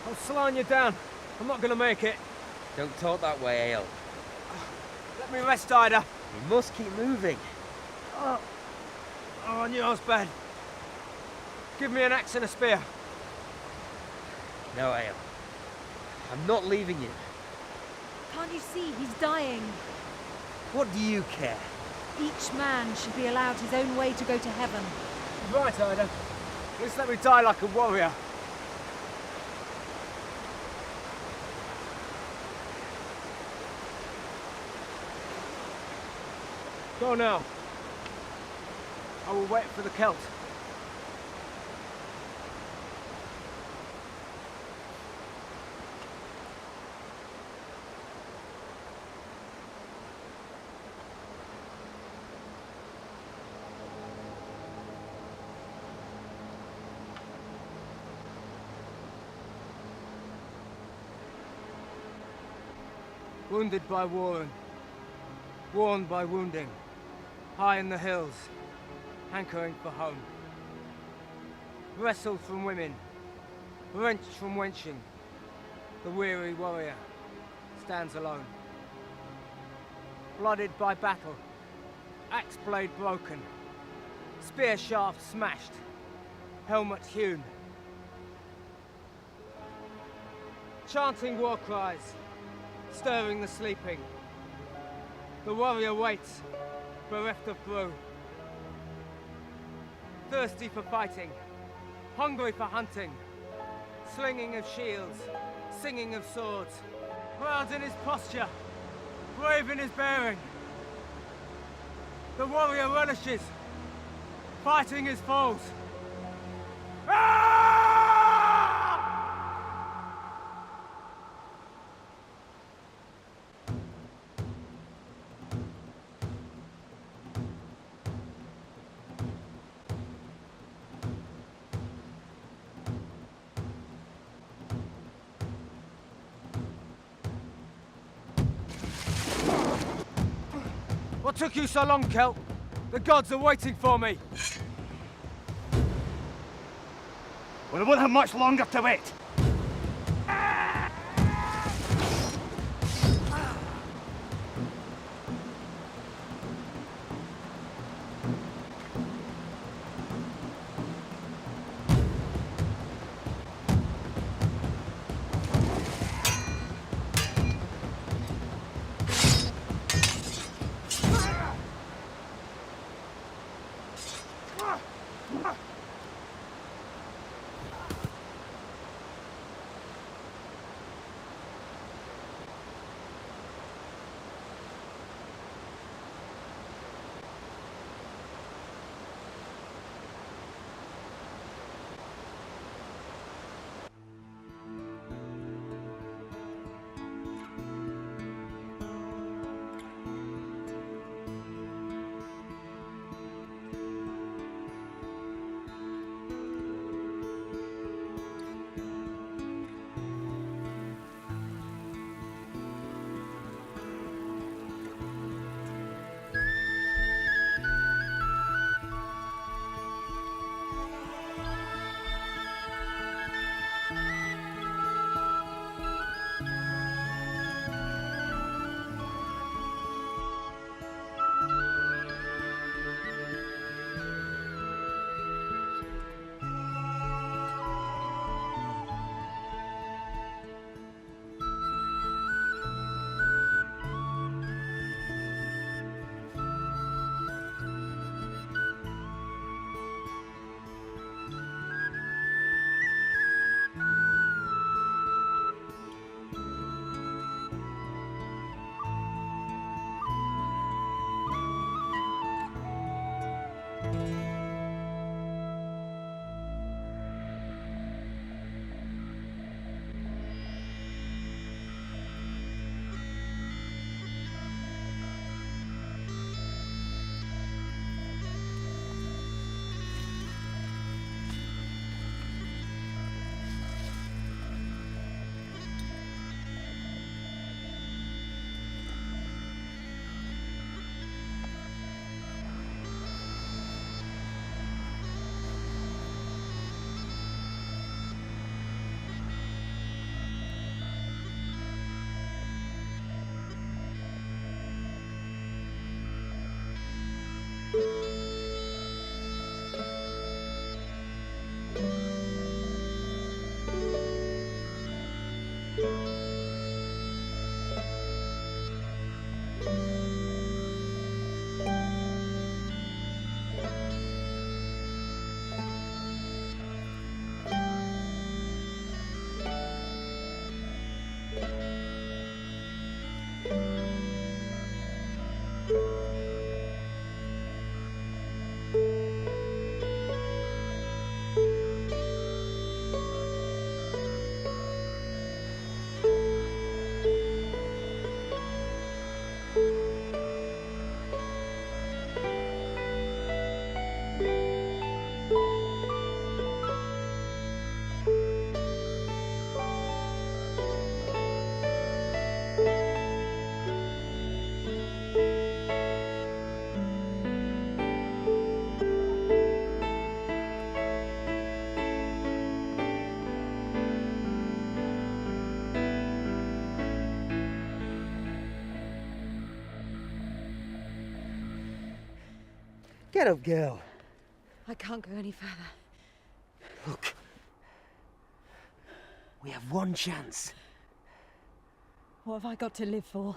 I'm slowing you down. I'm not gonna make it. Don't talk that way, Ale. Let me rest, Ida. You must keep moving. Oh, I knew I was bad. Give me an axe and a spear. No, Ale. I'm not leaving you. Can't you see he's dying? What do you care? Each man should be allowed his own way to go to heaven. Right, Ida. At least let me die like a warrior. Go now. I will wait for the Celt. Wounded by warring, worn by wounding. High in the hills, hankering for home. Wrestled from women, wrenched from wenching, the weary warrior stands alone. Blooded by battle, axe blade broken, spear shaft smashed, helmet hewn. Chanting war cries, stirring the sleeping. The warrior waits, bereft of brew. Thirsty for fighting, hungry for hunting, slinging of shields, singing of swords, proud in his posture, brave in his bearing. The warrior relishes, fighting his foes. What took you so long, Celt? The gods are waiting for me. Well, we won't have much longer to wait. Get up, girl. I can't go any further. Look. We have one chance. What have I got to live for?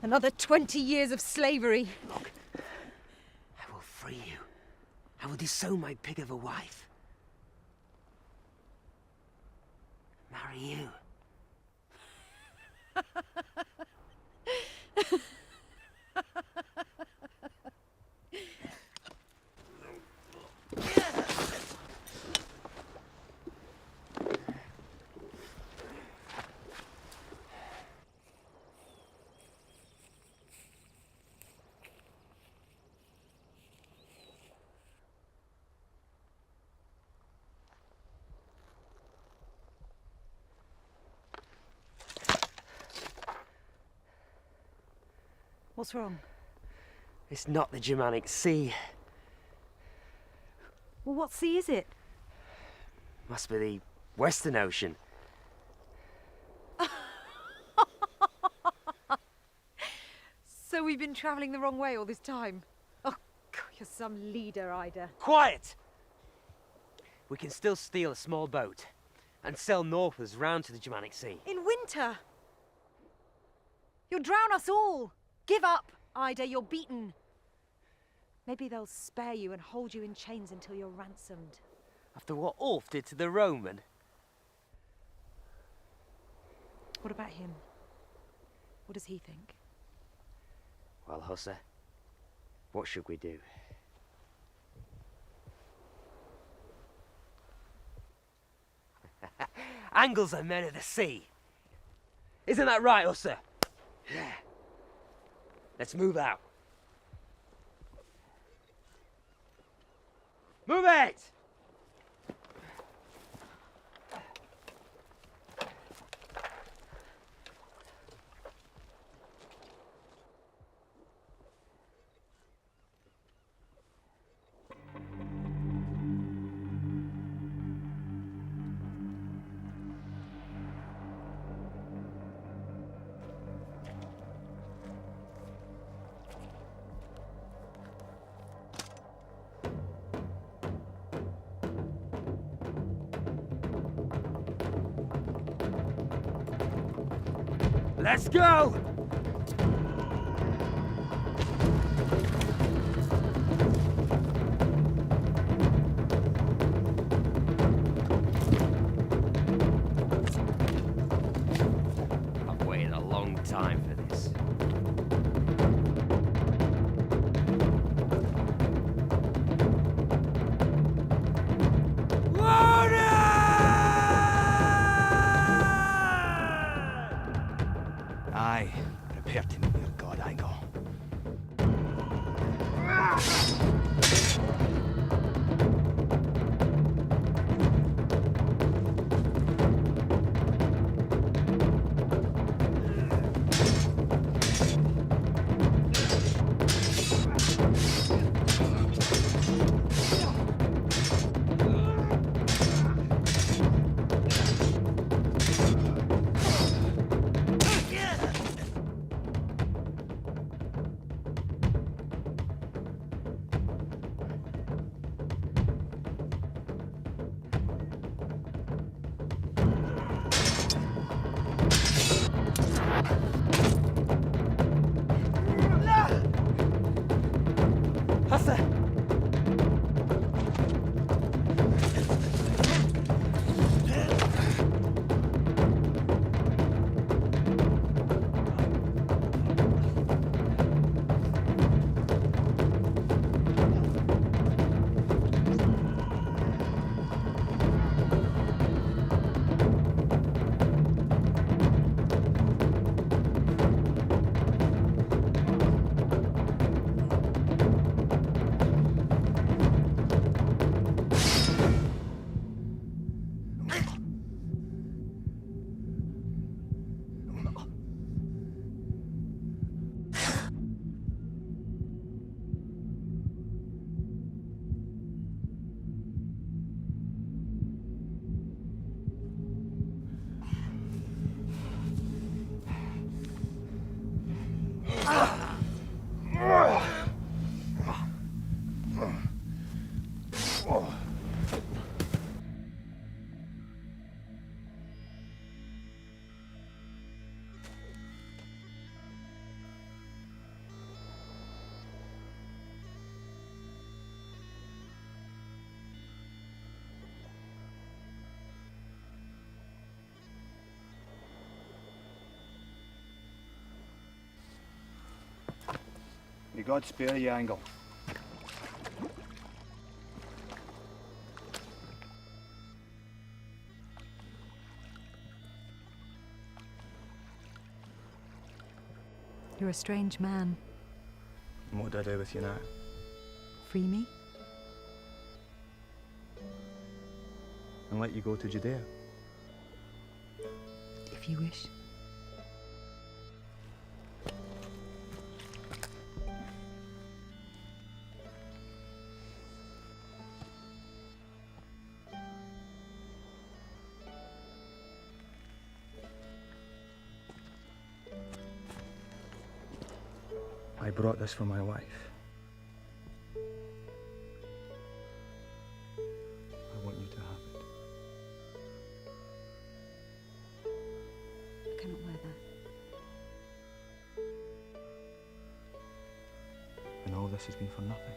Another 20 years of slavery. Look, I will free you. I will disown my pig of a wife. Marry you. What's wrong? It's not the Germanic Sea. Well, what sea is it? Must be the Western Ocean. So we've been travelling the wrong way all this time? Oh, God, you're some leader, Ida. Quiet! We can still steal a small boat and sail northwards round to the Germanic Sea. In winter? You'll drown us all. Give up, Ida, you're beaten. Maybe they'll spare you and hold you in chains until you're ransomed. After what Ulf did to the Roman? What about him? What does he think? Well, Hussar, what should we do? Angles are men of the sea. Isn't that right, Hussar? Yeah. Let's move out. Move it! Let's go! I've waited a long time for this. Aye, prepare to meet your god, Igor. Hussar! May God spare you, Angle. You're a strange man. And what do I do with you now? Free me? And let you go to Judea? If you wish. I brought this for my wife. I want you to have it. I cannot wear that. And all this has been for nothing.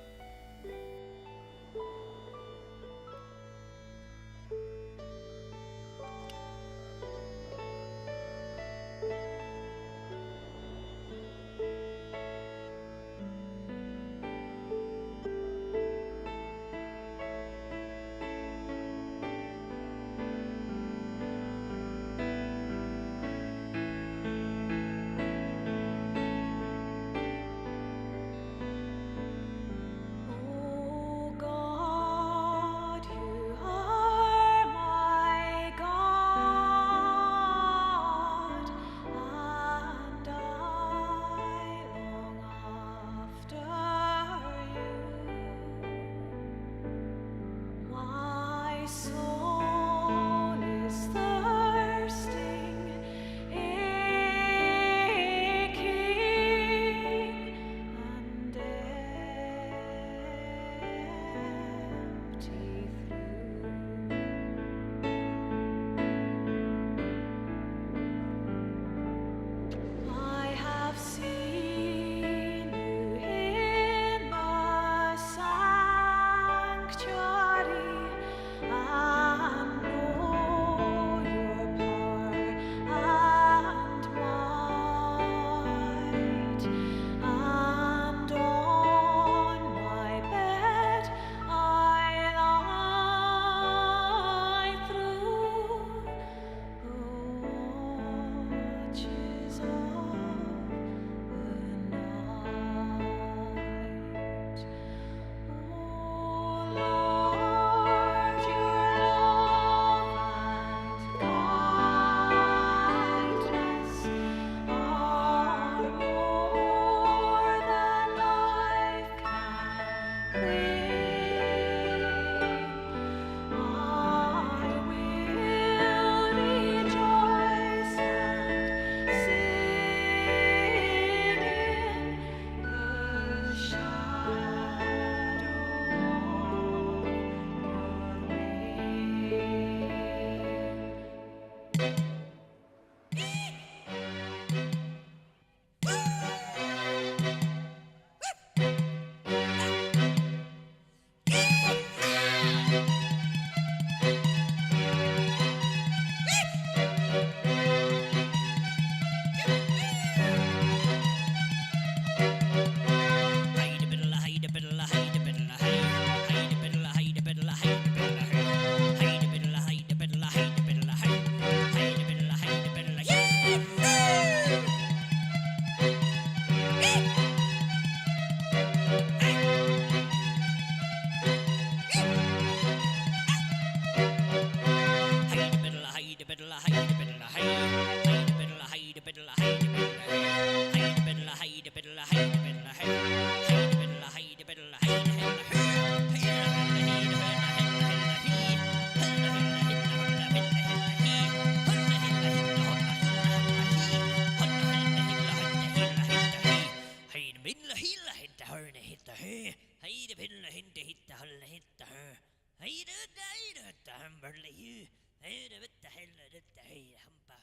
Hey, the hell, the humper.